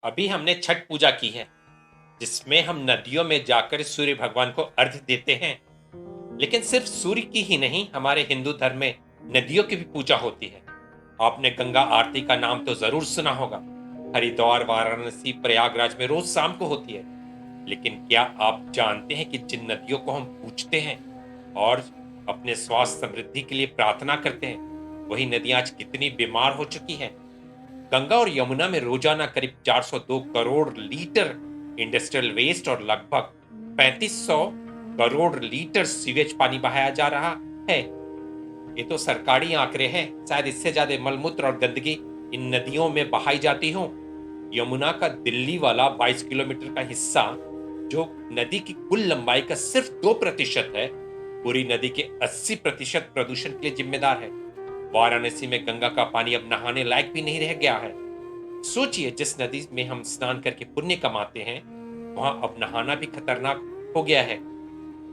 अभी हमने छठ पूजा की है, जिसमें हम नदियों में जाकर सूर्य भगवान को अर्घ्य देते हैं। लेकिन सिर्फ सूर्य की ही नहीं, हमारे हिंदू धर्म में नदियों की भी पूजा होती है। आपने गंगा आरती का नाम तो जरूर सुना होगा। हरिद्वार, वाराणसी, प्रयागराज में रोज शाम को होती है। लेकिन क्या आप जानते हैं कि जिन नदियों को हम पूजते हैं और अपने स्वास्थ्य समृद्धि के लिए प्रार्थना करते हैं, वही नदियां आज कितनी बीमार हो चुकी हैं। गंगा और यमुना में रोजाना करीब 402 करोड़ लीटर इंडस्ट्रियल वेस्ट और लगभग 3500 करोड़ लीटर सीवेज पानी बहाया जा रहा है। ये तो सरकारी आंकड़े हैं, शायद इससे ज्यादा मलमूत्र और गंदगी इन नदियों में बहाई जाती हो। यमुना का दिल्ली वाला 22 किलोमीटर का हिस्सा, जो नदी की कुल लंबाई का सिर्फ 2% है, पूरी नदी के 80% प्रदूषण के लिए जिम्मेदार है। वाराणसी में गंगा का पानी अब नहाने लायक भी नहीं रह गया है। सोचिए, जिस नदी में हम स्नान करके पुण्य कमाते हैं, वहां अब नहाना भी खतरनाक हो गया है।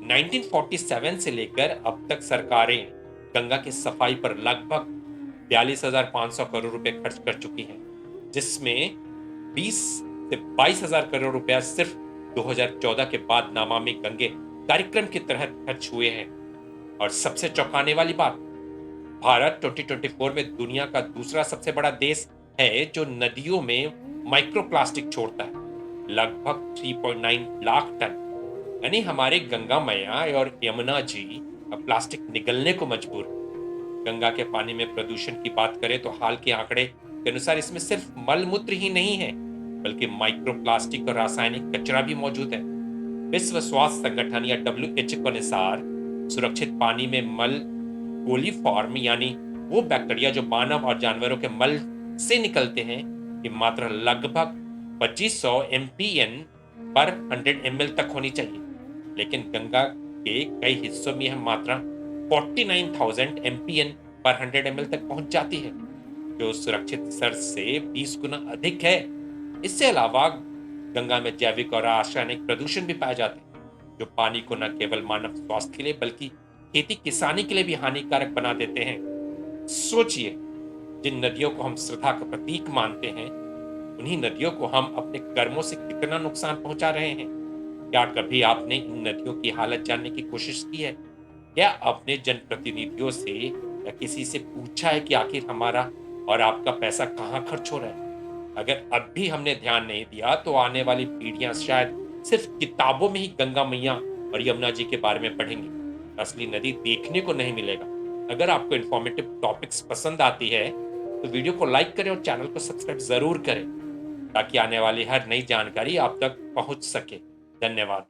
1947 से लेकर अब तक सरकारें गंगा की सफाई पर लगभग 42,500 करोड़ रुपए खर्च कर चुकी हैं, जिसमें 20 से 22,000 करोड़ रुपया सिर्फ 2014 के बाद नमामि गंगे कार्यक्रम के तहत खर्च हुए हैं। और सबसे चौंकाने वाली बात, भारत 2024 में दुनिया का दूसरा सबसे बड़ा देश है जो नदियों में माइक्रोप्लास्टिक छोड़ता है, लगभग 3.9 लाख टन। यानी हमारे गंगा मैया और यमुना जी अब प्लास्टिक निगलने को मजबूर हैं। गंगा के पानी में प्रदूषण की बात करें तो हाल के आंकड़े के अनुसार इसमें सिर्फ मल मूत्र ही नहीं है, बल्कि माइक्रोप्लास्टिक और रासायनिक कचरा भी मौजूद है। विश्व स्वास्थ्य संगठन या WHO के अनुसार सुरक्षित पानी में मल कोलीफॉर्म, यानी वो बैक्टीरिया जो मानव और जानवरों के मल से निकलते हैं, की मात्रा लगभग 2500 MPN पर 100 ml तक होनी चाहिए। लेकिन गंगा के कई हिस्सों में यह मात्रा 49,000 MPN पर 100 ml तक पहुंच जाती है, जो सुरक्षित स्तर से 20 गुना अधिक है। इससे अलावा गंगा में जैविक और रासायनिक प्रदूषण भी पाए जाते हैं, जो पानी को न केवल मानव स्वास्थ्य के लिए बल्कि खेती किसानी के लिए भी हानिकारक बना देते हैं। सोचिए, जिन नदियों को हम श्रद्धा का प्रतीक मानते हैं, उन्हीं नदियों को हम अपने कर्मों से कितना नुकसान पहुंचा रहे हैं। क्या कभी आपने इन नदियों की हालत जानने की कोशिश की है? क्या आपने जनप्रतिनिधियों से या किसी से पूछा है कि आखिर हमारा और आपका पैसा कहाँ खर्च हो रहा है? अगर अब भी हमने ध्यान नहीं दिया तो आने वाली पीढ़ियां शायद सिर्फ किताबों में ही गंगा मैया और यमुना जी के बारे में पढ़ेंगी, असली नदी देखने को नहीं मिलेगा। अगर आपको इन्फॉर्मेटिव टॉपिक्स पसंद आती है तो वीडियो को लाइक करें और चैनल को सब्सक्राइब जरूर करें, ताकि आने वाली हर नई जानकारी आप तक पहुंच सके। धन्यवाद।